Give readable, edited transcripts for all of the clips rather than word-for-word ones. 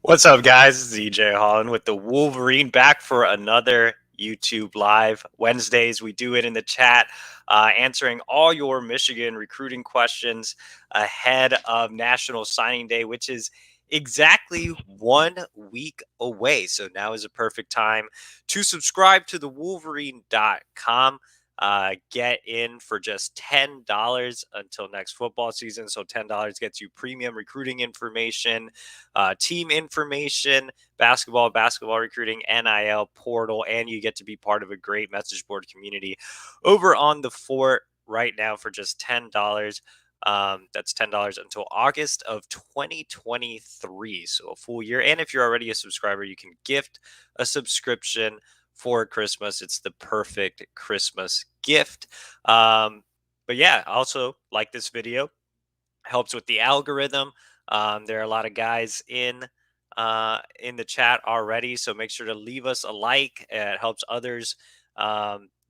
What's up, guys? This is EJ Holland with the Wolverine back for another YouTube Live. Wednesdays, we do it in the chat, answering all your Michigan recruiting questions ahead of National Signing Day, which is exactly 1 week away. So now is a perfect time to subscribe to the Wolverine.com. Get in for just $10 until next football season. So $10 gets you premium recruiting information, team information, basketball recruiting, NIL portal, and you get to be part of a great message board community over on the fort right now for just $10. That's $10 until August of 2023. So a full year. And if you're already a subscriber, you can gift a subscription for Christmas. It's the perfect Christmas gift. But yeah, also like this video, helps with the algorithm. There are a lot of guys in the chat already, so make sure to leave us a like. It helps others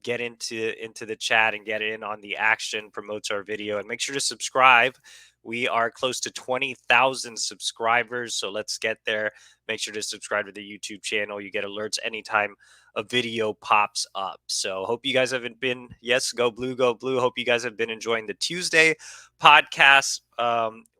get into the chat and get in on the action. Promotes our video, and make sure to subscribe. We are close to 20,000 subscribers, so let's get there. Make sure to subscribe to the YouTube channel. You get alerts anytime a video pops up. So hope you guys haven't been, yes, go blue, go blue. Hope you guys have been enjoying the Tuesday podcast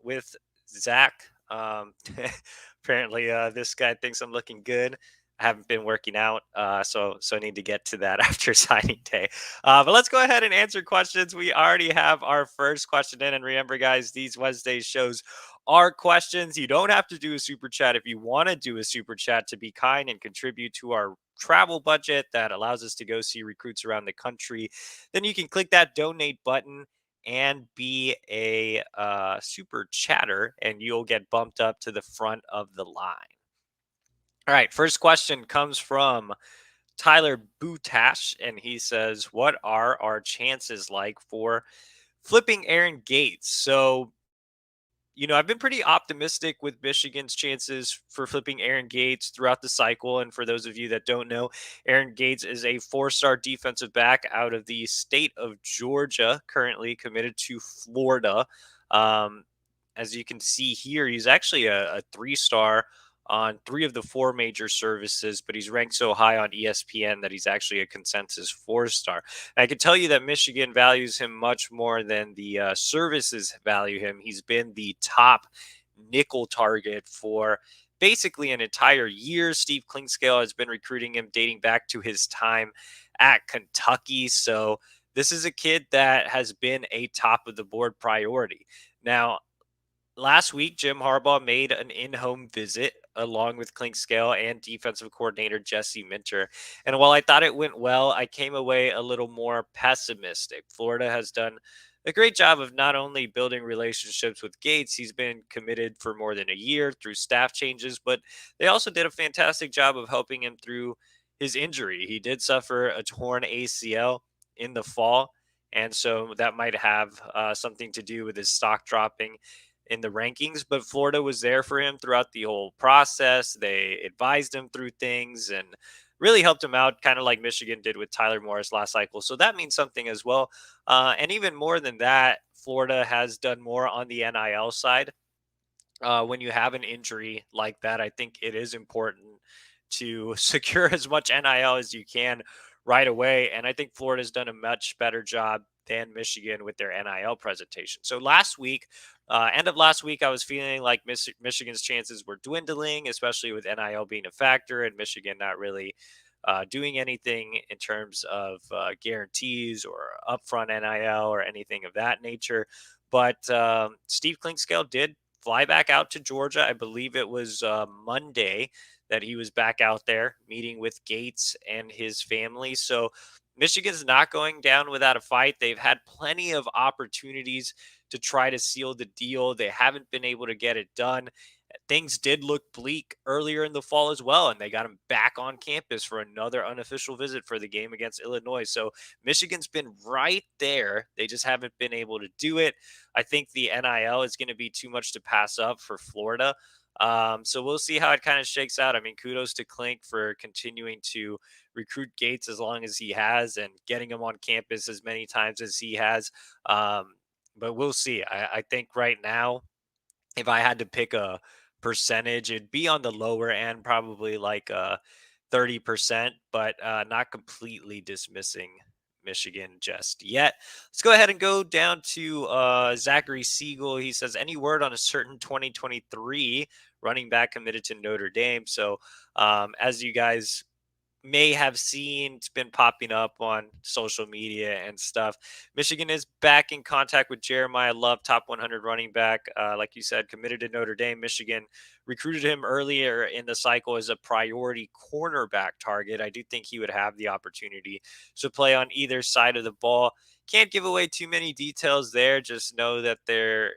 with Zach. Apparently, this guy thinks I'm looking good. I haven't been working out, so I need to get to that after signing day. But let's go ahead and answer questions. We already have our first question in, and remember, guys, these Wednesday shows are questions. You don't have to do a super chat if you want to do a super chat to be kind and contribute to our travel budget that allows us to go see recruits around the country. Then you can click that donate button and be a super chatter, and you'll get bumped up to the front of the line. All right, first question comes from Tyler Butash, and he says, "What are our chances like for flipping Aaron Gates?" So, I've been pretty optimistic with Michigan's chances for flipping Aaron Gates throughout the cycle. And for those of you that don't know, Aaron Gates is a 4-star defensive back out of the state of Georgia, currently committed to Florida. Um, as you can see here, he's actually a 3-star on 3 of the 4 major services, but he's ranked so high on ESPN that he's actually a consensus 4-star. I can tell you that Michigan values him much more than the services value him. He's been the top nickel target for basically an entire year. Steve Klingscale has been recruiting him dating back to his time at Kentucky. So this is a kid that has been a top of the board priority. Now, last week, Jim Harbaugh made an in-home visit along with Klingscale and defensive coordinator Jesse Minter. And while I thought it went well, I came away a little more pessimistic. Florida has done a great job of not only building relationships with Gates, he's been committed for more than a year through staff changes, but they also did a fantastic job of helping him through his injury. He did suffer a torn ACL in the fall, and so that might have something to do with his stock dropping in the rankings, but Florida was there for him throughout the whole process. They advised him through things and really helped him out, kind of like Michigan did with Tyler Morris last cycle. So that means something as well. And even more than that, Florida has done more on the NIL side. When you have an injury like that, I think it is important to secure as much NIL as you can right away. And I think Florida's done a much better job than Michigan with their NIL presentation. So last week, end of last week, I was feeling like Michigan's chances were dwindling, especially with NIL being a factor and Michigan not really doing anything in terms of guarantees or upfront NIL or anything of that nature. But Steve Klingscale did fly back out to Georgia. I believe it was Monday that he was back out there meeting with Gates and his family. So Michigan's not going down without a fight. They've had plenty of opportunities to try to seal the deal. They haven't been able to get it done. Things did look bleak earlier in the fall as well, and they got him back on campus for another unofficial visit for the game against Illinois. So Michigan's been right there. They just haven't been able to do it. I think the NIL is going to be too much to pass up for Florida. So we'll see how it kind of shakes out. I mean, kudos to Klink for continuing to recruit Gates as long as he has and getting him on campus as many times as he has. But we'll see. I think right now, if I had to pick a percentage. It'd be on the lower end, probably like 30%, but not completely dismissing Michigan just yet. Let's go ahead and go down to Zachary Siegel. He says, any word on a certain 2023 running back committed to Notre Dame? So, as you guys may have seen, it's been popping up on social media and stuff. Michigan is back in contact with Jeremiyah Love, top 100 running back. Like you said, committed to Notre Dame. Michigan recruited him earlier in the cycle as a priority cornerback target. I do think he would have the opportunity to play on either side of the ball. Can't give away too many details there. Just know that there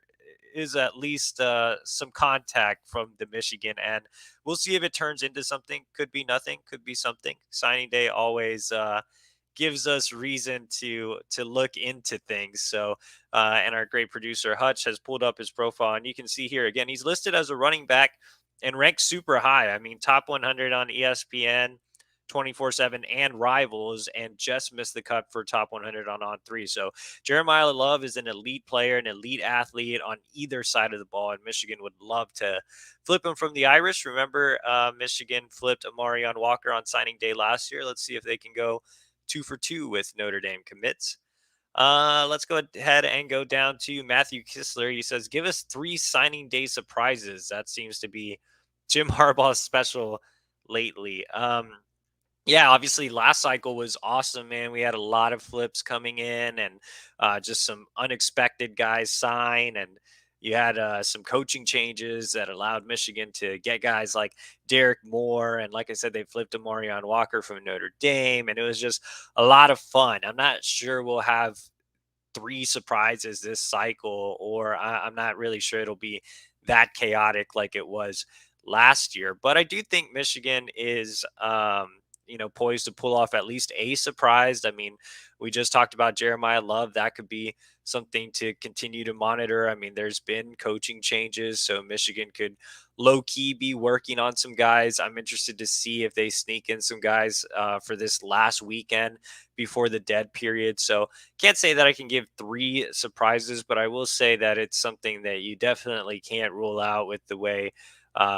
is at least some contact from the Michigan end. We'll see if it turns into something. Could be nothing. Could be something. Signing day always gives us reason to look into things. So, and our great producer Hutch has pulled up his profile, and you can see here again he's listed as a running back and ranked super high. I mean, top 100 on ESPN. 24/7 and Rivals, and just missed the cut for top 100 on three. So Jeremiyah Love is an elite player, an elite athlete on either side of the ball, and Michigan would love to flip him from the Irish. Remember, Michigan flipped Amarion Walker on signing day last year. Let's see if they can go 2 for 2 with Notre Dame commits. Let's go ahead and go down to Matthew Kistler. He says, give us 3 signing day surprises. That seems to be Jim Harbaugh's special lately. Yeah, obviously last cycle was awesome, man. We had a lot of flips coming in, and just some unexpected guys sign, and you had some coaching changes that allowed Michigan to get guys like Derek Moore, and like I said, they flipped Amarion Walker from Notre Dame, and it was just a lot of fun. I'm not sure we'll have 3 surprises this cycle, or I'm not really sure it'll be that chaotic like it was last year. But I do think Michigan is, poised to pull off at least a surprise. I mean, we just talked about Jeremiyah Love. That could be something to continue to monitor. I mean, there's been coaching changes, so Michigan could low key be working on some guys. I'm interested to see if they sneak in some guys for this last weekend before the dead period. So can't say that I can give 3 surprises, but I will say that it's something that you definitely can't rule out with the way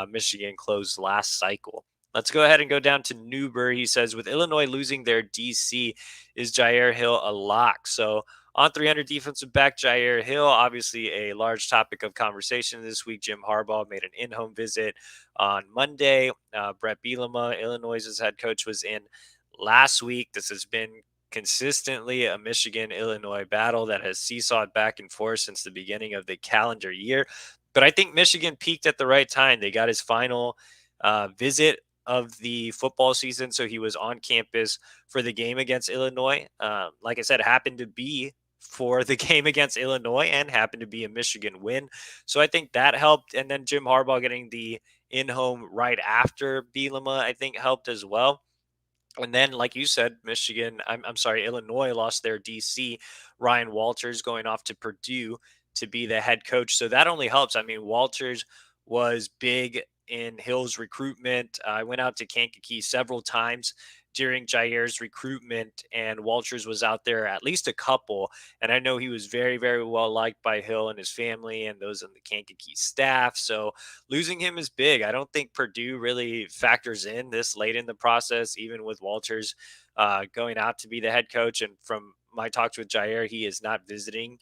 Michigan closed last cycle. Let's go ahead and go down to Newberry. He says, with Illinois losing their DC, is Jyaire Hill a lock? So on 300 defensive back, Jyaire Hill, obviously a large topic of conversation this week. Jim Harbaugh made an in-home visit on Monday. Brett Bielema, Illinois' head coach, was in last week. This has been consistently a Michigan-Illinois battle that has seesawed back and forth since the beginning of the calendar year. But I think Michigan peaked at the right time. They got his final visit of the football season, so he was on campus for the game against Illinois. Like I said, happened to be for the game against Illinois and happened to be a Michigan win. So I think that helped. And then Jim Harbaugh getting the in-home right after Bielema, I think helped as well. And then, like you said, I'm sorry, Illinois lost their DC, Ryan Walters, going off to Purdue to be the head coach. So that only helps. I mean, Walters was big in Hill's recruitment. I went out to Kankakee several times during Jaire's recruitment, and Walters was out there at least a couple. And I know he was very, very well liked by Hill and his family and those on the Kankakee staff. So losing him is big. I don't think Purdue really factors in this late in the process, even with Walters going out to be the head coach. And from my talks with Jyaire, he is not visiting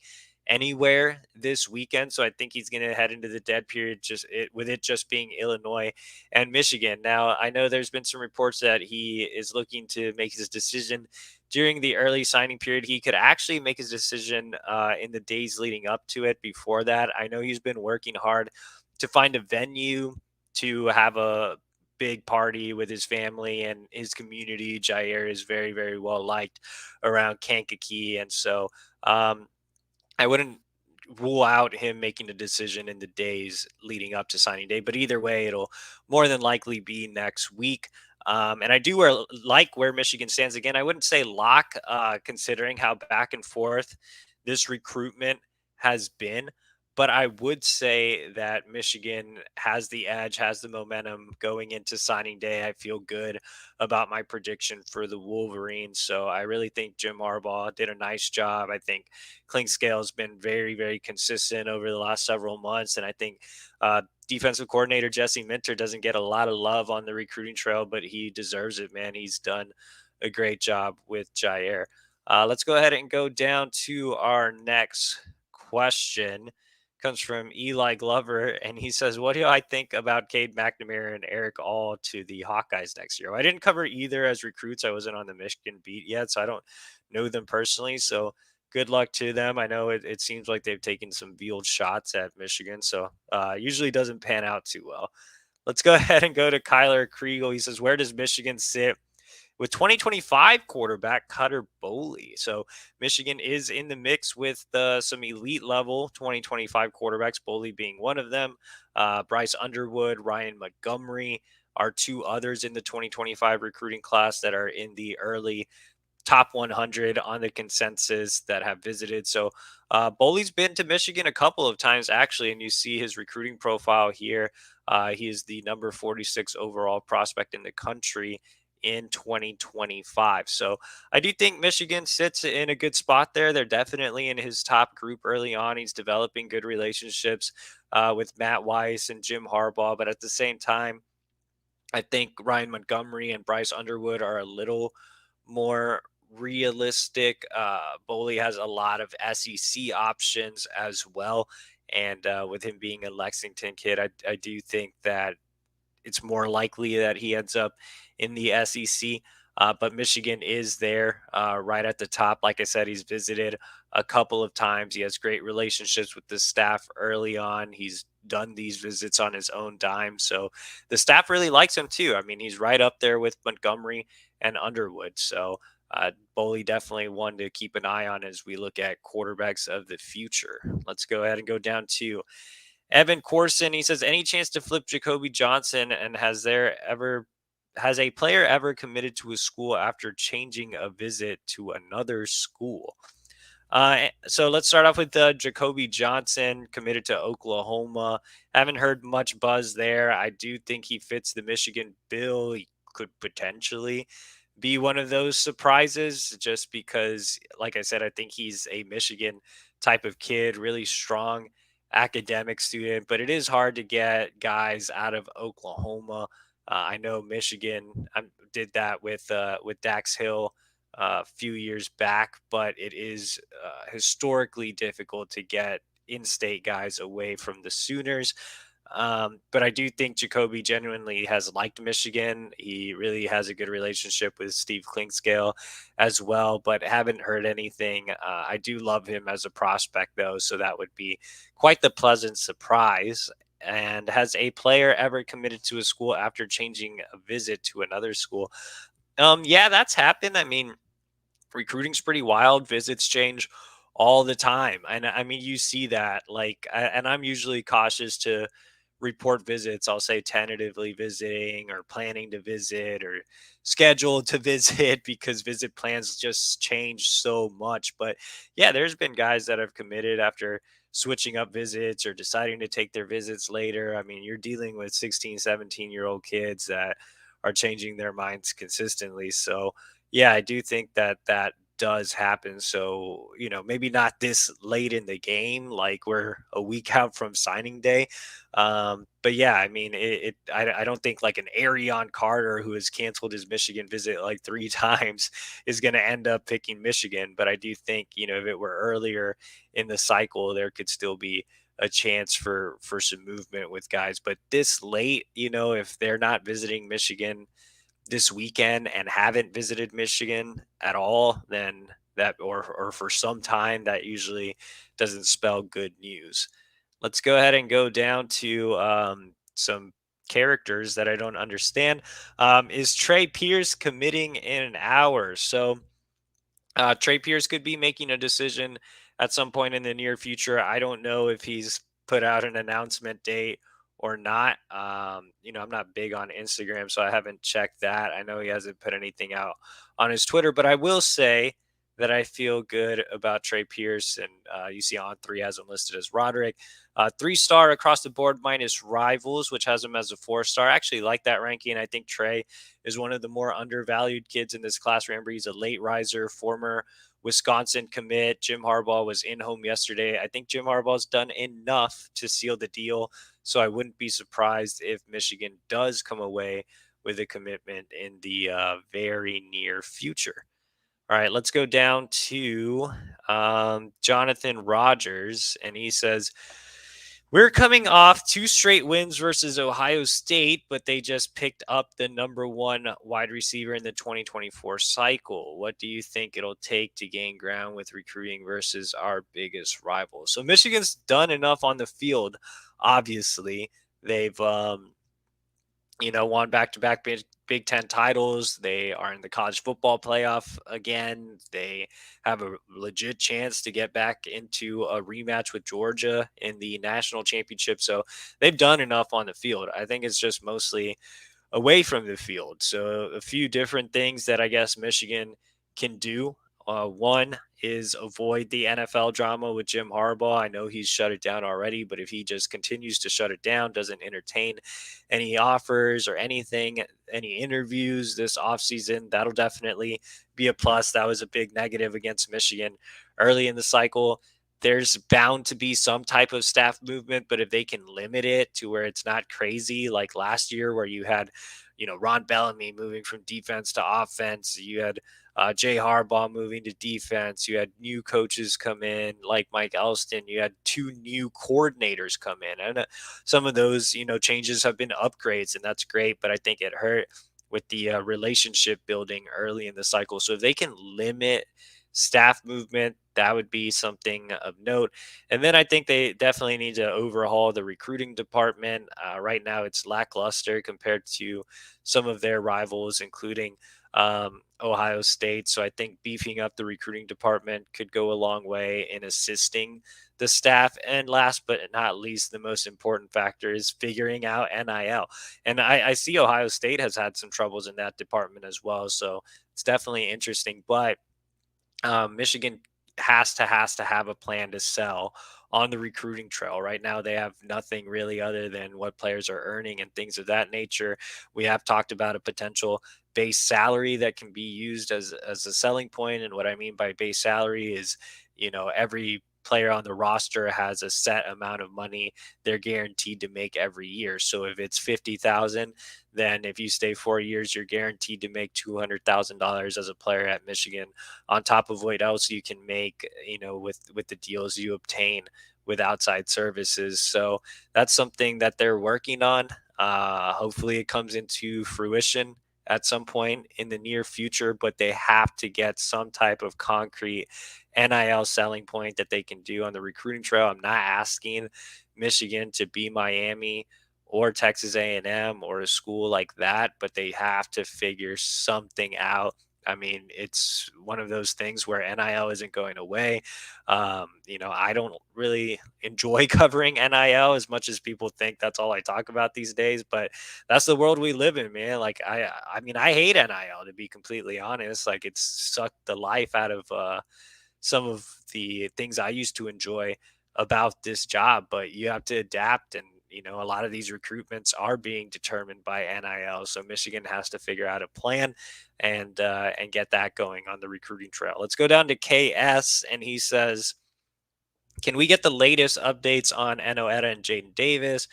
anywhere this weekend. So I think he's going to head into the dead period with it just being Illinois and Michigan. Now, I know there's been some reports that he is looking to make his decision during the early signing period. He could actually make his decision in the days leading up to it before that. I know he's been working hard to find a venue to have a big party with his family and his community. Jyaire is very, very well liked around Kankakee. And so, I wouldn't rule out him making a decision in the days leading up to signing day, but either way, it'll more than likely be next week. And I do like where Michigan stands. Again, I wouldn't say lock, considering how back and forth this recruitment has been. But I would say that Michigan has the edge, has the momentum going into signing day. I feel good about my prediction for the Wolverines. So I really think Jim Harbaugh did a nice job. I think Clinkscale has been very, very consistent over the last several months. And I think defensive coordinator Jesse Minter doesn't get a lot of love on the recruiting trail, but he deserves it, man. He's done a great job with Jyaire. Let's go ahead and go down to our next question. Comes from Eli Glover, and he says, "What do I think about Cade McNamara and Eric All to the Hawkeyes next year?" Well, I didn't cover either as recruits. I wasn't on the Michigan beat yet, so I don't know them personally. So good luck to them. I know it seems like they've taken some veiled shots at Michigan, so usually doesn't pan out too well. Let's go ahead and go to Kyler Kriegel. He says, "Where does Michigan sit with 2025 quarterback Cutter Boley?" So Michigan is in the mix with some elite level 2025 quarterbacks, Boley being one of them. Bryce Underwood, Ryan Montgomery are two others in the 2025 recruiting class that are in the early top 100 on the consensus that have visited. So Boley's been to Michigan a couple of times actually, and you see his recruiting profile here. He is the number 46 overall prospect in the country in 2025. So I do think Michigan sits in a good spot there. They're definitely in his top group early on. He's developing good relationships with Matt Weiss and Jim Harbaugh, but at the same time, I think Ryan Montgomery and Bryce Underwood are a little more realistic. Boley has a lot of SEC options as well. And with him being a Lexington kid, I do think that it's more likely that he ends up in the SEC. But Michigan is there right at the top. Like I said, he's visited a couple of times. He has great relationships with the staff early on. He's done these visits on his own dime. So the staff really likes him too. I mean, he's right up there with Montgomery and Underwood. So Boley definitely one to keep an eye on as we look at quarterbacks of the future. Let's go ahead and go down to Evan Corson. He says, "Any chance to flip Jacoby Johnson? And has a player ever committed to a school after changing a visit to another school?" So let's start off with Jacoby Johnson committed to Oklahoma. Haven't heard much buzz there. I do think he fits the Michigan bill. He could potentially be one of those surprises just because, like I said, I think he's a Michigan type of kid, really strong academic student, but it is hard to get guys out of Oklahoma. I know Michigan did that with Dax Hill a few years back, but it is historically difficult to get in-state guys away from the Sooners. But I do think Jacoby genuinely has liked Michigan. He really has a good relationship with Steve Clinkscale as well, but haven't heard anything. I do love him as a prospect, though, so that would be quite the pleasant surprise. And has a player ever committed to a school after changing a visit to another school? Yeah, that's happened. I mean, recruiting's pretty wild. Visits change all the time. And I mean, you see that and I'm usually cautious to report visits. I'll say tentatively visiting or planning to visit or scheduled to visit because visit plans just change so much. But yeah, there's been guys that have committed after switching up visits or deciding to take their visits later. I mean, you're dealing with 16, 17-year-old kids that are changing their minds consistently. So yeah, I do think that that does happen. So, maybe not this late in the game, like we're a week out from signing day. But yeah, I mean, I don't think like an Arion Carter who has canceled his Michigan visit like three times is going to end up picking Michigan. But I do think, if it were earlier in the cycle, there could still be a chance for some movement with guys. But this late, if they're not visiting Michigan this weekend and haven't visited Michigan at all, then that or for some time, that usually doesn't spell good news. Let's go ahead and go down to some characters that I don't understand. Is Trey Pierce committing in an hour? So Trey Pierce could be making a decision at some point in the near future. I don't know if he's put out an announcement date or not. I'm not big on Instagram, so I haven't checked that. I know he hasn't put anything out on his Twitter, but I will say that I feel good about Trey Pierce, and you see on three has him listed as Roderick. 3-star across the board minus rivals, which has him as a 4-star. I actually like that ranking. I think Trey is one of the more undervalued kids in this class. Remember, he's a late riser, former Wisconsin commit. Jim Harbaugh was in home yesterday. I think Jim Harbaugh's done enough to seal the deal. So I wouldn't be surprised if Michigan does come away with a commitment in the very near future. All right, let's go down to Jonathan Rogers, and he says, we're coming off two straight wins versus Ohio State, but they just picked up the number one wide receiver in the 2024 cycle. What do you think it'll take to gain ground with recruiting versus our biggest rival? So Michigan's done enough on the field, obviously. They've won back-to-back Big Ten titles. They are in the college football playoff again. They have a legit chance to get back into a rematch with Georgia in the national championship. So they've done enough on the field. I think it's just mostly away from the field. So a few different things that I guess Michigan can do. One is avoid the NFL drama with Jim Harbaugh. I know he's shut it down already, but if he just continues to shut it down, doesn't entertain any offers or anything, any interviews this offseason, that'll definitely be a plus. That was a big negative against Michigan early in the cycle. There's bound to be some type of staff movement, but if they can limit it to where it's not crazy like last year where you had, Ron Bellamy moving from defense to offense, you had Jay Harbaugh moving to defense, you had new coaches come in like Mike Elston, you had two new coordinators come in, and some of those, changes have been upgrades, and that's great, but I think it hurt with the relationship building early in the cycle. So if they can limit staff movement, that would be something of note. And then I think they definitely need to overhaul the recruiting department. Right now, it's lackluster compared to some of their rivals, including Ohio State. So I think beefing up the recruiting department could go a long way in assisting the staff. And last but not least, the most important factor is figuring out NIL. And I see Ohio State has had some troubles in that department as well. So it's definitely interesting. But Michigan has to have a plan to sell on the recruiting trail. Right now, they have nothing really other than what players are earning and things of that nature. We have talked about a potential base salary that can be used as a selling point, and what I mean by base salary is, every player on the roster has a set amount of money they're guaranteed to make every year. So if it's 50,000, then if you stay 4 years, you're guaranteed to make $200,000 as a player at Michigan on top of what else you can make, with the deals you obtain with outside services. So that's something that they're working on. Hopefully it comes into fruition at some point in the near future, but they have to get some type of concrete NIL selling point that they can do on the recruiting trail. I'm not asking Michigan to be Miami or Texas A&M or a school like that, but they have to figure something out. I mean, it's one of those things where NIL isn't going away. I don't really enjoy covering NIL as much as people think that's all I talk about these days, but that's the world we live in, man. Like I mean, I hate NIL to be completely honest. Like it's sucked the life out of some of the things I used to enjoy about this job, but you have to adapt. And, a lot of these recruitments are being determined by NIL. So Michigan has to figure out a plan and get that going on the recruiting trail. Let's go down to KS, and he says, can we get the latest updates on Etta and Jaden Davis?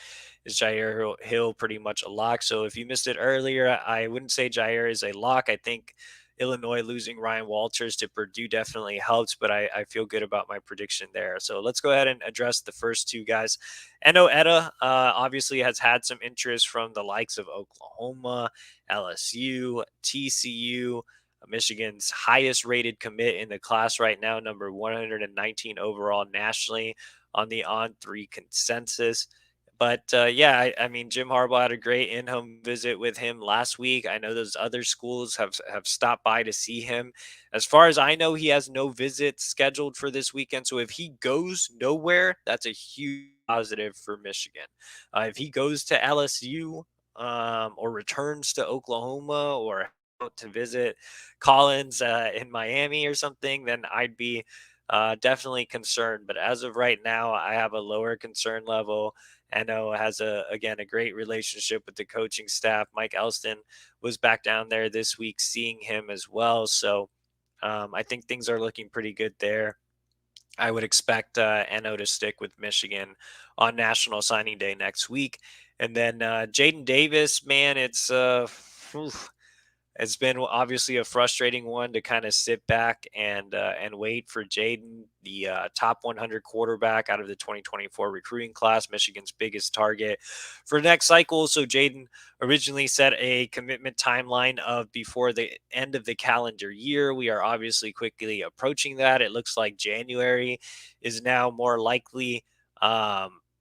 Is Jyaire Hill pretty much a lock? So if you missed it earlier, I wouldn't say Jyaire is a lock. I think Illinois losing Ryan Walters to Purdue definitely helps, but I feel good about my prediction there. So let's go ahead and address the first two guys. Etta obviously has had some interest from the likes of Oklahoma, LSU, TCU. Michigan's highest rated commit in the class right now, number 119 overall nationally on the On3 consensus. But yeah, I mean, Jim Harbaugh had a great in-home visit with him last week. I know those other schools have stopped by to see him. As far as I know, he has no visits scheduled for this weekend. So if he goes nowhere, that's a huge positive for Michigan. If he goes to LSU or returns to Oklahoma or to visit Collins in Miami or something, then I'd be definitely concerned. But as of right now, I have a lower concern level. Eno has a great relationship with the coaching staff. Mike Elston was back down there this week, seeing him as well. So I think things are looking pretty good there. I would expect Eno to stick with Michigan on National Signing Day next week. And then Jaden Davis, man, whew, it's been obviously a frustrating one to kind of sit back and wait for Jaden, the top 100 quarterback out of the 2024 recruiting class, Michigan's biggest target for next cycle. So Jaden originally set a commitment timeline of before the end of the calendar year. We are obviously quickly approaching that. It looks like January is now more likely.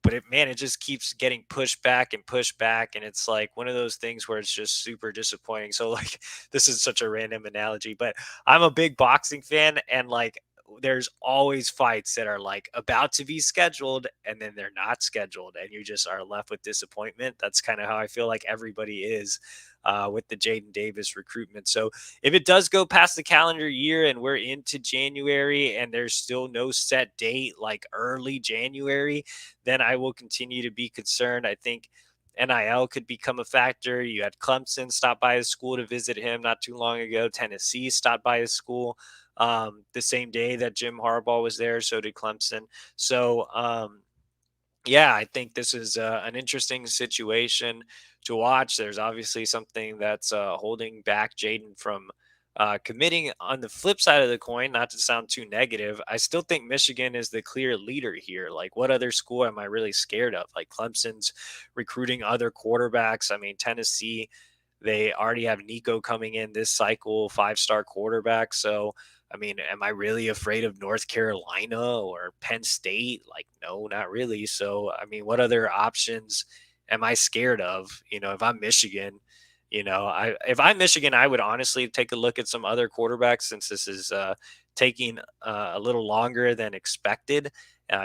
But it just keeps getting pushed back, and it's like one of those things where it's just super disappointing. So like, this is such a random analogy, but I'm a big boxing fan, and like there's always fights that are like about to be scheduled and then they're not scheduled, and you just are left with disappointment. That's kind of how I feel like everybody is with the Jaden Davis recruitment. So if it does go past the calendar year and we're into January and there's still no set date, like early January, then I will continue to be concerned. I think NIL could become a factor. You had Clemson stop by his school to visit him not too long ago. Tennessee stopped by his school the same day that Jim Harbaugh was there. So did Clemson. So, yeah, I think this is an interesting situation to watch. There's obviously something that's holding back Jaden from committing. On the flip side of the coin, not to sound too negative, I still think Michigan is the clear leader here. Like, what other school am I really scared of? Like, Clemson's recruiting other quarterbacks. I mean, Tennessee, they already have Nico coming in this cycle, 5-star quarterback. So, I mean, am I really afraid of North Carolina or Penn State? Like, no, not really. So, I mean, what other options am I scared of? If I'm Michigan, if I'm Michigan, I would honestly take a look at some other quarterbacks since this is taking a little longer than expected.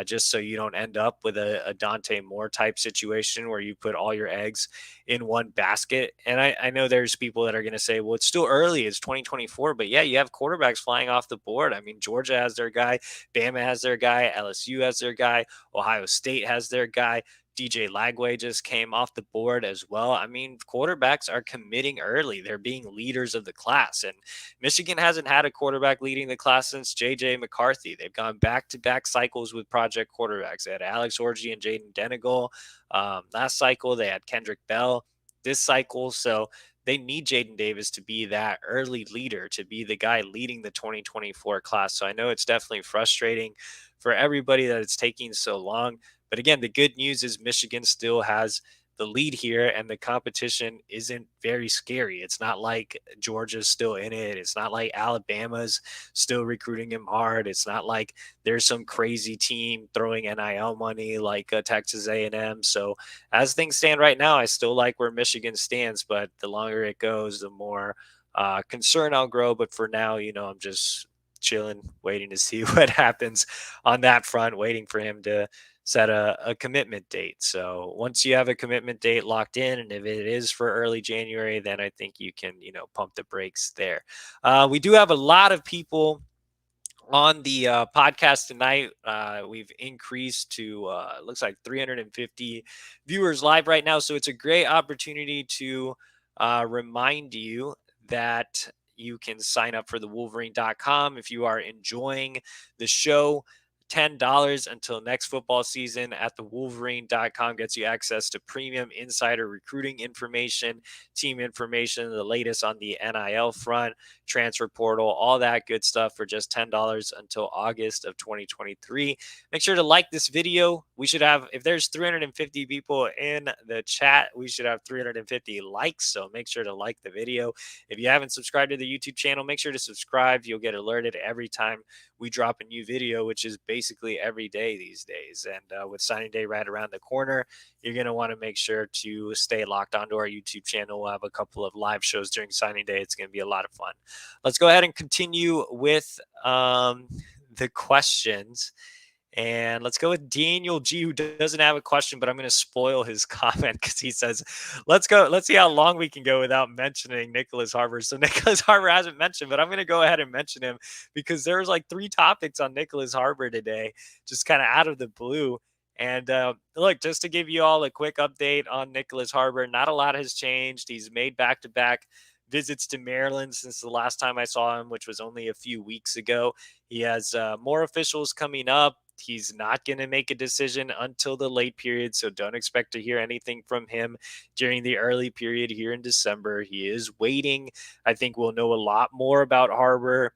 Just so you don't end up with a Dante Moore type situation where you put all your eggs in one basket. And I know there's people that are going to say, well, it's still early. It's 2024. But yeah, you have quarterbacks flying off the board. I mean, Georgia has their guy. Bama has their guy. LSU has their guy. Ohio State has their guy. DJ Lagway just came off the board as well. I mean, quarterbacks are committing early. They're being leaders of the class. And Michigan hasn't had a quarterback leading the class since JJ McCarthy. They've gone back to back cycles with project quarterbacks. They had Alex Orji and Jaden Denegal. Last cycle, they had Kendrick Bell this cycle. So they need Jaden Davis to be that early leader, to be the guy leading the 2024 class. So I know it's definitely frustrating for everybody that it's taking so long. But again, the good news is Michigan still has the lead here, and the competition isn't very scary. It's not like Georgia's still in it. It's not like Alabama's still recruiting him hard. It's not like there's some crazy team throwing NIL money like Texas A&M. So as things stand right now, I still like where Michigan stands, but the longer it goes, the more concern I'll grow. But for now, I'm just chilling, waiting to see what happens on that front, waiting for him to set a commitment date. So once you have a commitment date locked in, and if it is for early January, then I think you can, pump the brakes there. We do have a lot of people on the podcast tonight. We've increased to looks like 350 viewers live right now. So it's a great opportunity to remind you that you can sign up for the Wolverine.com if you are enjoying the show. $10 until next football season at the Wolverine.com gets you access to premium insider recruiting information, team information, the latest on the NIL front, transfer portal, all that good stuff for just $10 until August of 2023. Make sure to like this video. We should have, if there's 350 people in the chat, we should have 350 likes. So make sure to like the video. If you haven't subscribed to the YouTube channel, make sure to subscribe. You'll get alerted every time we drop a new video, which is basically every day these days. And with signing day right around the corner, you're going to want to make sure to stay locked onto our YouTube channel. We'll have a couple of live shows during signing day. It's going to be a lot of fun. Let's go ahead and continue with the questions. And let's go with Daniel G, who doesn't have a question, but I'm going to spoil his comment because he says, "Let's go. Let's see how long we can go without mentioning Nicholas Harbaugh." So Nicholas Harbaugh hasn't mentioned, but I'm going to go ahead and mention him because there was like 3 topics on Nicholas Harbaugh today, just kind of out of the blue. And look, just to give you all a quick update on Nicholas Harbaugh, not a lot has changed. He's made back-to-back visits to Maryland since the last time I saw him, which was only a few weeks ago. He has more officials coming up. He's not going to make a decision until the late period, so don't expect to hear anything from him during the early period here in December. He is waiting. I think we'll know a lot more about Harbaugh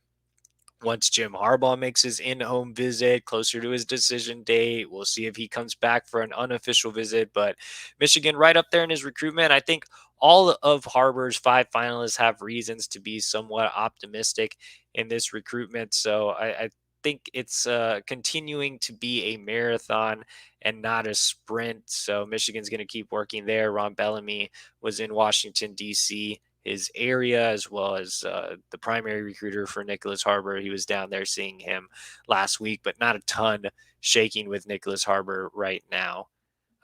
once Jim Harbaugh makes his in-home visit closer to his decision date. We'll see if he comes back for an unofficial visit. But Michigan right up there in his recruitment. I think all of Harbaugh's 5 finalists have reasons to be somewhat optimistic in this recruitment. So I think it's continuing to be a marathon and not a sprint. So Michigan's going to keep working there. Ron Bellamy was in Washington, D.C., his area, as well as the primary recruiter for Nicholas Harbaugh. He was down there seeing him last week, but not a ton shaking with Nicholas Harbaugh right now.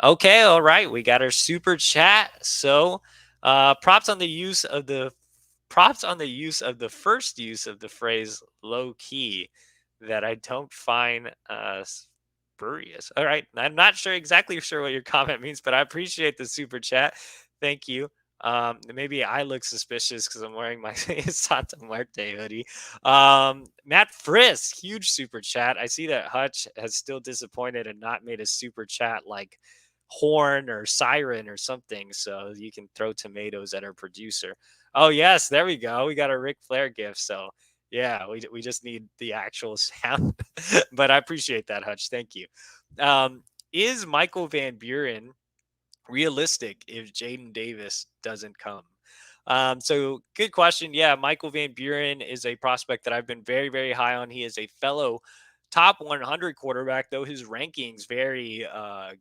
Okay, all right, we got our super chat. So, props on the use of the first use of the phrase low key that I don't find spurious. All right, I'm not exactly sure what your comment means, but I appreciate the super chat. Thank you. Maybe I look suspicious because I'm wearing my Santa Muerte hoodie. Matt Frisk, huge super chat. I see that Hutch has still disappointed and not made a super chat like horn or siren or something. So you can throw tomatoes at our producer. Oh yes, there we go. We got a Ric Flair gift. So yeah, we just need the actual sound. But I appreciate that, Hutch. Thank you. Is Michael Van Buren realistic if Jaden Davis doesn't come? So good question. Yeah, Michael Van Buren is a prospect that I've been very, very high on. He is a fellow top 100 quarterback, though his rankings vary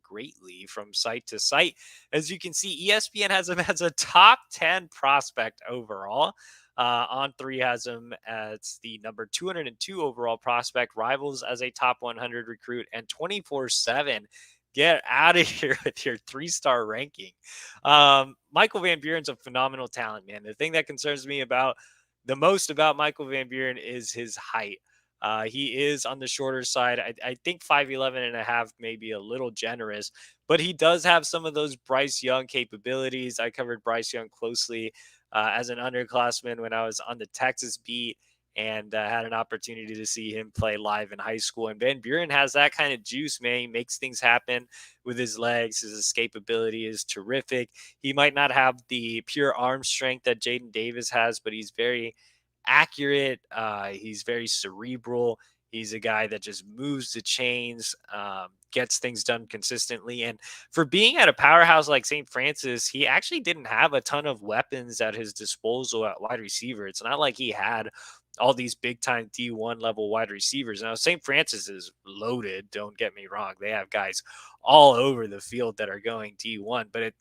greatly from site to site. As you can see, ESPN has him as a top 10 prospect overall. On3 has him as the number 202 overall prospect, Rivals as a top 100 recruit, and 24/7 get out of here with your 3-star ranking. Michael Van Buren's a phenomenal talent, man. The thing that concerns me about the most about Michael Van Buren is his height. He is on the shorter side. I think 5'11 and a half may be a little generous, but he does have some of those Bryce Young capabilities. I covered Bryce Young closely as an underclassman when I was on the Texas beat and had an opportunity to see him play live in high school. And Van Buren has that kind of juice, man. He makes things happen with his legs. His escapability is terrific. He might not have the pure arm strength that Jaden Davis has, but he's very accurate. He's very cerebral. He's a guy that just moves the chains, gets things done consistently. And for being at a powerhouse like St. Francis, he actually didn't have a ton of weapons at his disposal at wide receiver. It's not like he had all these big time D1 level wide receivers. Now, St. Francis is loaded. Don't get me wrong. They have guys all over the field that are going D1, but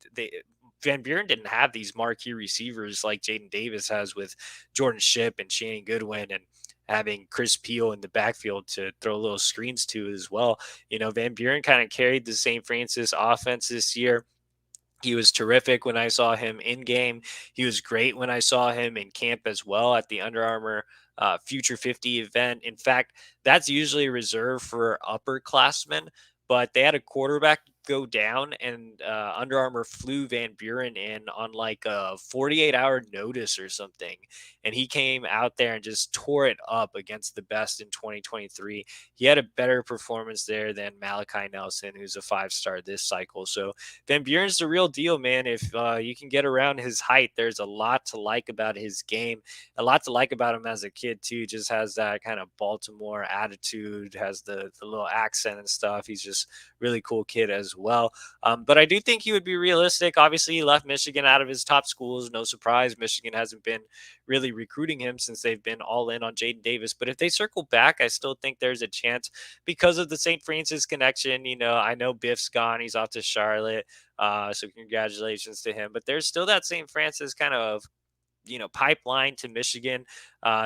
Van Buren didn't have these marquee receivers like Jaden Davis has with Jordan Shipp and Shannon Goodwin and having Chris Peel in the backfield to throw little screens to as well. Van Buren kind of carried the St. Francis offense this year. He was terrific when I saw him in game. He was great when I saw him in camp as well at the Under Armour Future 50 event. In fact, that's usually reserved for upperclassmen, but they had a quarterback go down, and Under Armour flew Van Buren in on like a 48-hour notice or something. And he came out there and just tore it up against the best in 2023. He had a better performance there than Malachi Nelson, who's a 5-star this cycle. So Van Buren's the real deal, man. If you can get around his height, there's a lot to like about his game, a lot to like about him as a kid too. Just has that kind of Baltimore attitude, has the little accent and stuff. He's just really cool kid as well. But I do think he would be realistic. Obviously, he left Michigan out of his top schools. No surprise. Michigan hasn't been really recruiting him since they've been all in on Jaden Davis. But if they circle back, I still think there's a chance because of the St. Francis connection. I know Biff's gone. He's off to Charlotte. So congratulations to him. But there's still that St. Francis kind of pipeline to Michigan.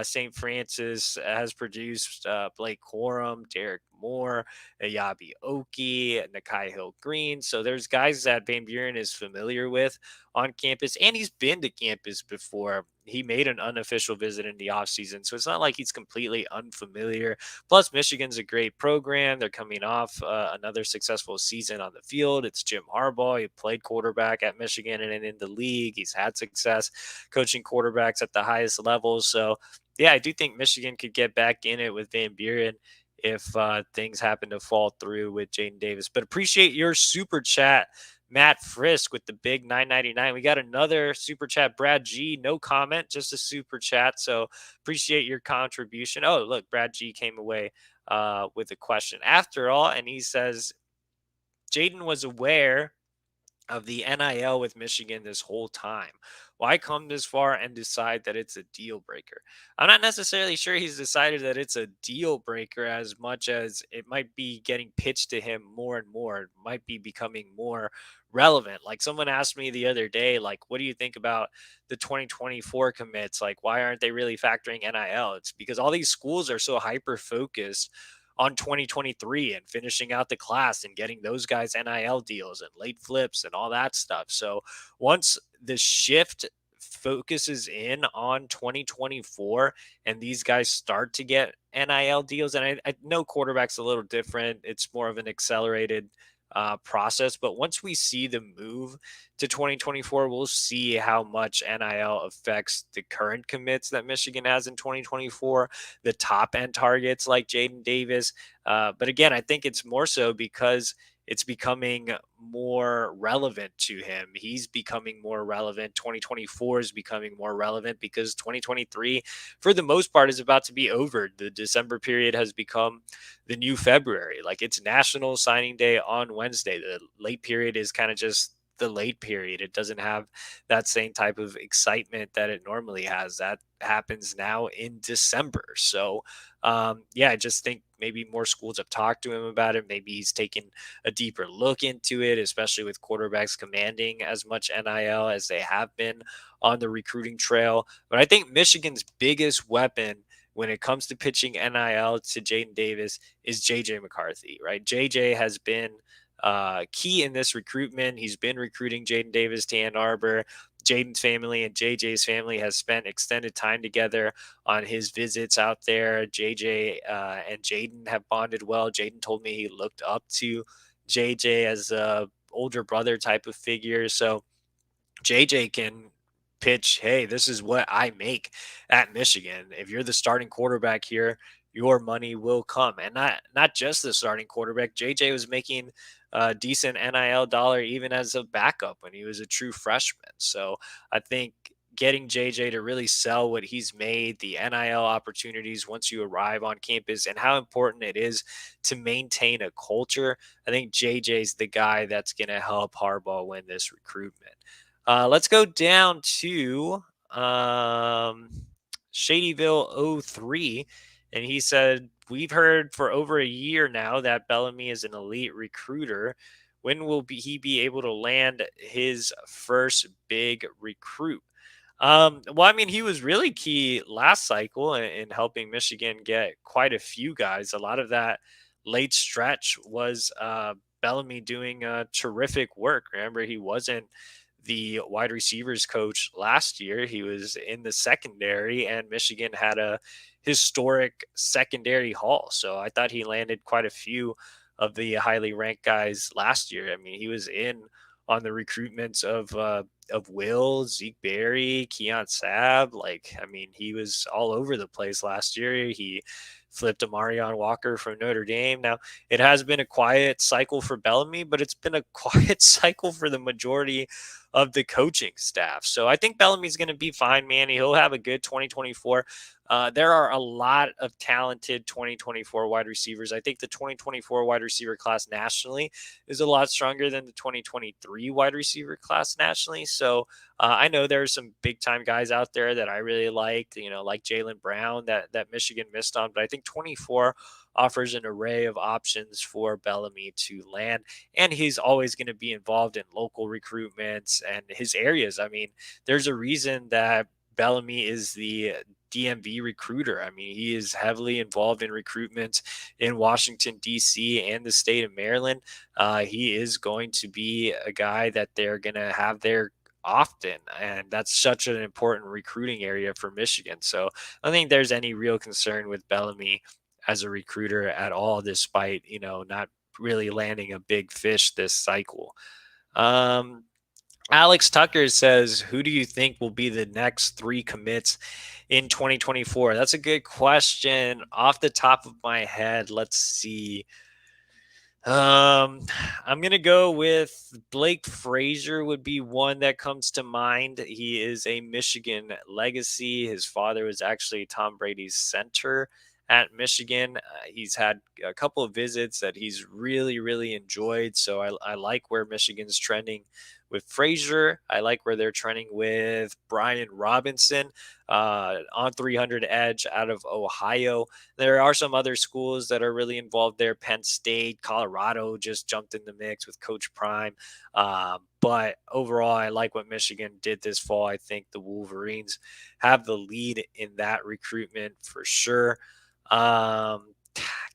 St. Francis has produced Blake Corum, Derek Moore, Ayabi Oki, Nakai Hill Green. So there's guys that Van Buren is familiar with on campus, and he's been to campus before. He made an unofficial visit in the offseason, so it's not like he's completely unfamiliar. Plus, Michigan's a great program. They're coming off another successful season on the field. It's Jim Harbaugh. He played quarterback at Michigan and in the league. He's had success coaching quarterbacks at the highest levels. So, yeah, I do think Michigan could get back in it with Van Buren if things happen to fall through with Jaden Davis. But appreciate your super chat, Matt Frisk, with the big 9.99. We got another super chat, Brad G. No comment, just a super chat. So appreciate your contribution. Oh, look, Brad G came away with a question after all, and he says Jaden was aware of the NIL with Michigan this whole time. Why come this far and decide that it's a deal breaker? I'm not necessarily sure he's decided that it's a deal breaker as much as it might be getting pitched to him more and more. It might be becoming more relevant. Like someone asked me the other day, like, what do you think about the 2024 commits? Like, why aren't they really factoring NIL? It's because all these schools are so hyper focused on 2023 and finishing out the class and getting those guys NIL deals and late flips and all that stuff. So once the shift focuses in on 2024 and these guys start to get NIL deals, and I know quarterback's a little different, it's more of an accelerated process. But once we see the move to 2024, we'll see how much NIL affects the current commits that Michigan has in 2024, the top end targets like Jaden Davis. But again, I think it's more so because it's becoming more relevant to him. He's becoming more relevant. 2024 is becoming more relevant because 2023, for the most part, is about to be over. The December period has become the new February. Like it's National Signing Day on Wednesday. The late period is kind of just the late period. It doesn't have that same type of excitement that it normally has. That happens now in December. So, yeah, I just think maybe more schools have talked to him about it. Maybe he's taken a deeper look into it, especially with quarterbacks commanding as much NIL as they have been on the recruiting trail. But I think Michigan's biggest weapon when it comes to pitching NIL to Jaden Davis is JJ McCarthy, right? JJ has been key in this recruitment. He's been recruiting Jaden Davis to Ann Arbor. Jaden's family and JJ's family has spent extended time together on his visits out there. JJ and Jaden have bonded well. Jaden told me he looked up to JJ as a older brother type of figure. So JJ can pitch, hey, this is what I make at Michigan. If you're the starting quarterback here, your money will come. And not just the starting quarterback. JJ was making a decent NIL dollar even as a backup when he was a true freshman. So I think getting JJ to really sell what he's made, the NIL opportunities once you arrive on campus, and how important it is to maintain a culture. I think JJ's the guy that's going to help Harbaugh win this recruitment. Let's go down to Shadyville 03. And he said, we've heard for over a year now that Bellamy is an elite recruiter. When will he be able to land his first big recruit? Well, I mean, he was really key last cycle in helping Michigan get quite a few guys. A lot of that late stretch was Bellamy doing terrific work. Remember, he wasn't the wide receivers coach last year. He was in the secondary, and Michigan had a historic secondary haul. So I thought he landed quite a few of the highly ranked guys last year. I mean, he was in on the recruitments of Will, Zeke Berry, Keon Sabb. Like, I mean, he was all over the place last year. He flipped Amarion Walker from Notre Dame. Now, it has been a quiet cycle for Bellamy, but it's been a quiet cycle for the majority of the coaching staff. So I think Bellamy's going to be fine, man. He'll have a good 2024. There are a lot of talented 2024 wide receivers. I think the 2024 wide receiver class nationally is a lot stronger than the 2023 wide receiver class nationally. So I know there are some big time guys out there that I really like, like Jalen Brown that Michigan missed on. But I think 24 offers an array of options for Bellamy to land. And he's always going to be involved in local recruitments and his areas. I mean, there's a reason that Bellamy is the DMV recruiter. I mean, he is heavily involved in recruitment in Washington, D.C. and the state of Maryland. He is going to be a guy that they're going to have there often. And that's such an important recruiting area for Michigan. So I don't think there's any real concern with Bellamy as a recruiter at all, despite, not really landing a big fish this cycle. Um, Alex Tucker says, who do you think will be the next three commits in 2024? That's a good question. Off the top of my head, let's see. Um, I'm gonna go with Blake Frazier would be one that comes to mind. He is a Michigan legacy. His father was actually Tom Brady's center at Michigan. He's had a couple of visits that he's really, really enjoyed. So I like where Michigan's trending with Frazier. I like where they're trending with Brian Robinson, on 300 edge out of Ohio. There are some other schools that are really involved there. Penn State, Colorado just jumped in the mix with Coach Prime. But overall, I like what Michigan did this fall. I think the Wolverines have the lead in that recruitment for sure. Um,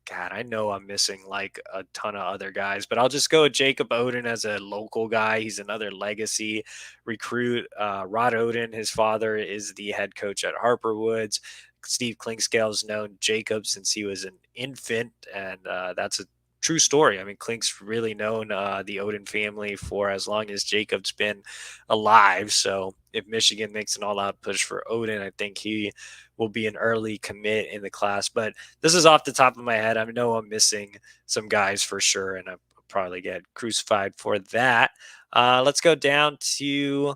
God, I know I'm missing like a ton of other guys, but I'll just go with Jacob Oden as a local guy. He's another legacy recruit. Rod Oden, his father, is the head coach at Harper Woods. Steve Klinkscale's known Jacob since he was an infant, and that's a true story. I mean, Klink's really known the Oden family for as long as Jacob's been alive. So if Michigan makes an all-out push for Oden, I think he will be an early commit in the class. But this is off the top of my head. I know I'm missing some guys for sure, and I'll probably get crucified for that. Let's go down to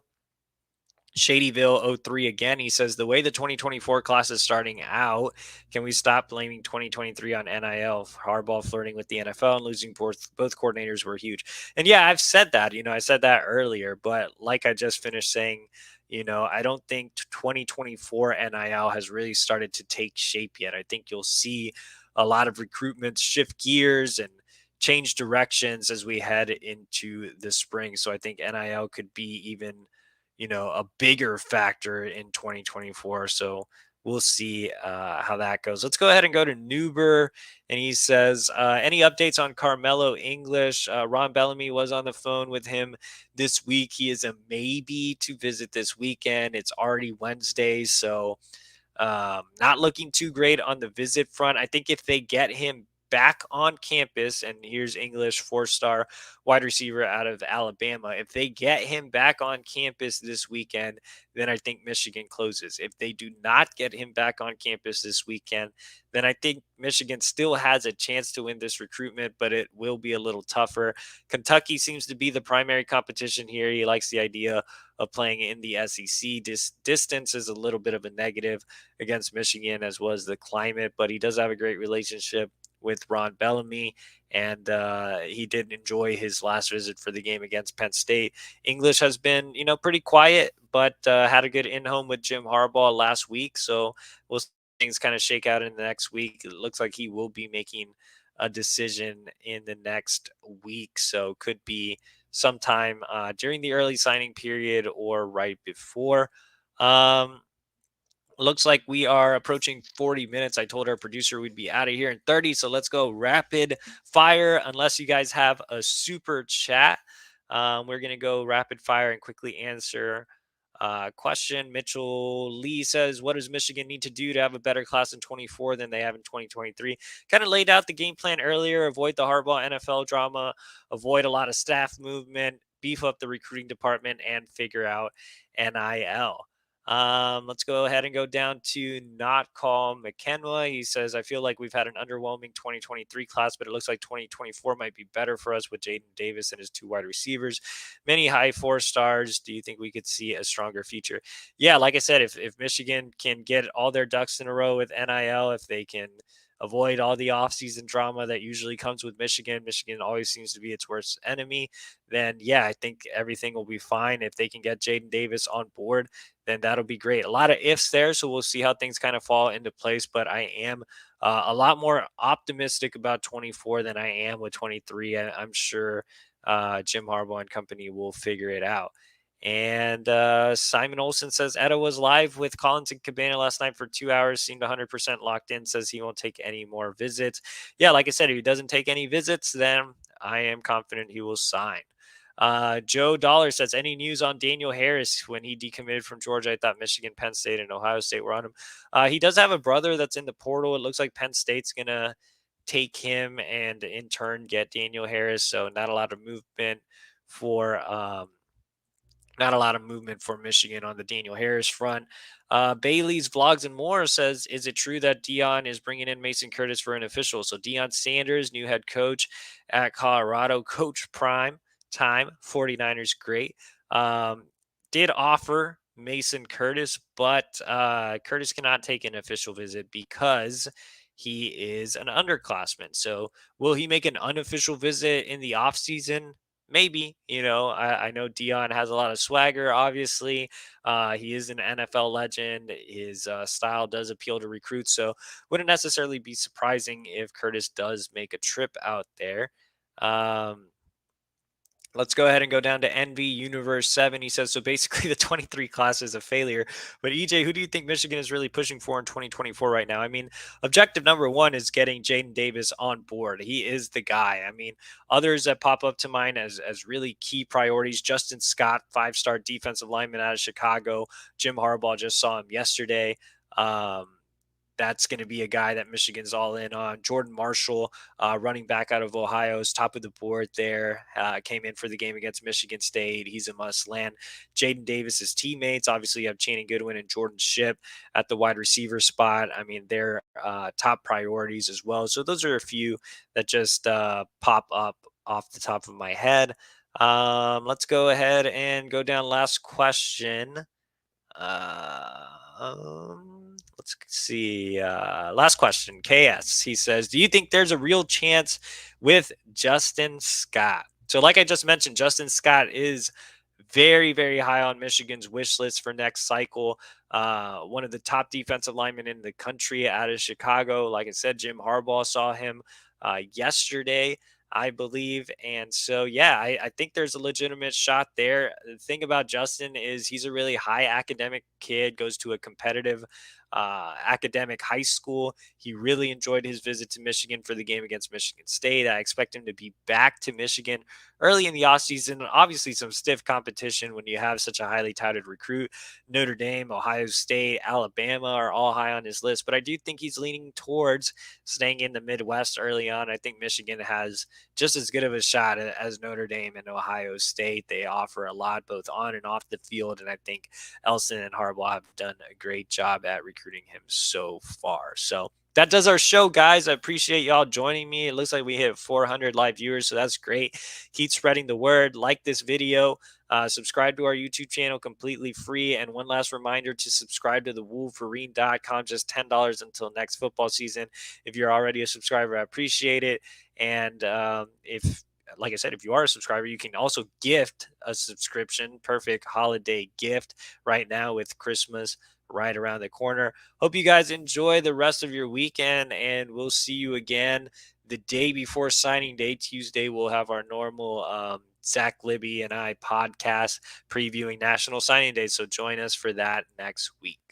Shadyville 03 again. He says, the way the 2024 class is starting out, can we stop blaming 2023 on NIL? Harbaugh flirting with the NFL and losing both coordinators were huge. And yeah, I've said that, I said that earlier, but like I just finished saying, I don't think 2024 NIL has really started to take shape yet. I think you'll see a lot of recruitments shift gears and change directions as we head into the spring. So I think NIL could be even a bigger factor in 2024. So we'll see how that goes. Let's go ahead and go to Newber. And he says, any updates on Carmelo English? Ron Bellamy was on the phone with him this week. He is a maybe to visit this weekend. It's already Wednesday. So not looking too great on the visit front. I think if they get him back on campus, and here's English, 4-star wide receiver out of Alabama. If they get him back on campus this weekend, then I think Michigan closes. If they do not get him back on campus this weekend, then I think Michigan still has a chance to win this recruitment, but it will be a little tougher. Kentucky seems to be the primary competition here. He likes the idea of playing in the SEC. Distance is a little bit of a negative against Michigan, as was the climate, but he does have a great relationship with Ron Bellamy, and he did enjoy his last visit for the game against Penn State. English has been, pretty quiet, but had a good in-home with Jim Harbaugh last week, so we'll see things kind of shake out in the next week. It looks like he will be making a decision in the next week, so could be sometime during the early signing period or right before. Looks like we are approaching 40 minutes. I told our producer we'd be out of here in 30. So let's go rapid fire. Unless you guys have a super chat, we're going to go rapid fire and quickly answer question. Mitchell Lee says, what does Michigan need to do to have a better class in 24 than they have in 2023? Kind of laid out the game plan earlier. Avoid the Harbaugh NFL drama, avoid a lot of staff movement, beef up the recruiting department, and figure out NIL. Let's go ahead and go down to Not Call McKenna. He says, I feel like we've had an underwhelming 2023 class, but it looks like 2024 might be better for us with Jaden Davis and his two wide receivers. Many high 4-stars. Do you think we could see a stronger future? Yeah, like I said, if Michigan can get all their ducks in a row with NIL, if they can avoid all the offseason drama that usually comes with Michigan. Michigan always seems to be its worst enemy. Then, yeah, I think everything will be fine. If they can get Jaden Davis on board, then that'll be great. A lot of ifs there, so we'll see how things kind of fall into place. But I am a lot more optimistic about 24 than I am with 23. I'm sure Jim Harbaugh and company will figure it out. And Simon Olson says Etta was live with Collins and Cabana last night for 2 hours, seemed 100% locked in, says he won't take any more visits. Yeah, like I said, if he doesn't take any visits, then I am confident he will sign. Joe Dollar says, any news on Daniel Harris when he decommitted from Georgia? I thought Michigan, Penn State, and Ohio State were on him. He does have a brother that's in the portal. It looks like Penn State's going to take him and in turn get Daniel Harris. So not a lot of movement for Michigan on the Daniel Harris front. Bailey's Vlogs and More says, is it true that Dion is bringing in Mason Curtis for an official? So Dion Sanders, new head coach at Colorado, coach prime time, 49ers great. Did offer Mason Curtis, but Curtis cannot take an official visit because he is an underclassman. So will he make an unofficial visit in the offseason? Maybe, I know Dion has a lot of swagger, obviously. He is an NFL legend. His style does appeal to recruits. So wouldn't necessarily be surprising if Curtis does make a trip out there. Let's go ahead and go down to NV Universe 7. He says, so basically the 23 class is a failure. But EJ, who do you think Michigan is really pushing for in 2024 right now? I mean, objective number one is getting Jaden Davis on board. He is the guy. I mean, others that pop up to mind as really key priorities, Justin Scott, 5-star defensive lineman out of Chicago. Jim Harbaugh just saw him yesterday. That's going to be a guy that Michigan's all in on. Jordan Marshall, running back out of Ohio, is top of the board there. Came in for the game against Michigan State. He's a must land. Jaden Davis's teammates, obviously, you have Channing Goodwin and Jordan Shipp at the wide receiver spot. I mean, they're top priorities as well. So those are a few that just pop up off the top of my head. Let's go ahead and go down. Last question. Let's see. Last question. KS. He says, do you think there's a real chance with Justin Scott? So, like I just mentioned, Justin Scott is very, very high on Michigan's wish list for next cycle. One of the top defensive linemen in the country out of Chicago. Like I said, Jim Harbaugh saw him yesterday, I believe. And so, yeah, I think there's a legitimate shot there. The thing about Justin is he's a really high academic kid, goes to a competitive academic high school. He really enjoyed his visit to Michigan for the game against Michigan State. I expect him to be back to Michigan early in the offseason. Obviously, some stiff competition when you have such a highly touted recruit. Notre Dame, Ohio State, Alabama are all high on his list, but I do think he's leaning towards staying in the Midwest early on. I think Michigan has just as good of a shot as Notre Dame and Ohio State. They offer a lot both on and off the field, and I think Elson and Harbaugh have done a great job at recruiting him so far. So that does our show, guys. I appreciate y'all joining me. It looks like we hit 400 live viewers, so that's great. Keep spreading the word. Like this video. Subscribe to our YouTube channel completely free. And one last reminder to subscribe to the Wolverine.com, just $10 until next football season. If you're already a subscriber, I appreciate it. And like I said, if you are a subscriber, you can also gift a subscription. Perfect holiday gift right now with Christmas right around the corner. Hope you guys enjoy the rest of your weekend, and we'll see you again the day before signing day. Tuesday, we'll have our normal Zach Libby and I podcast previewing National Signing Day. So join us for that next week.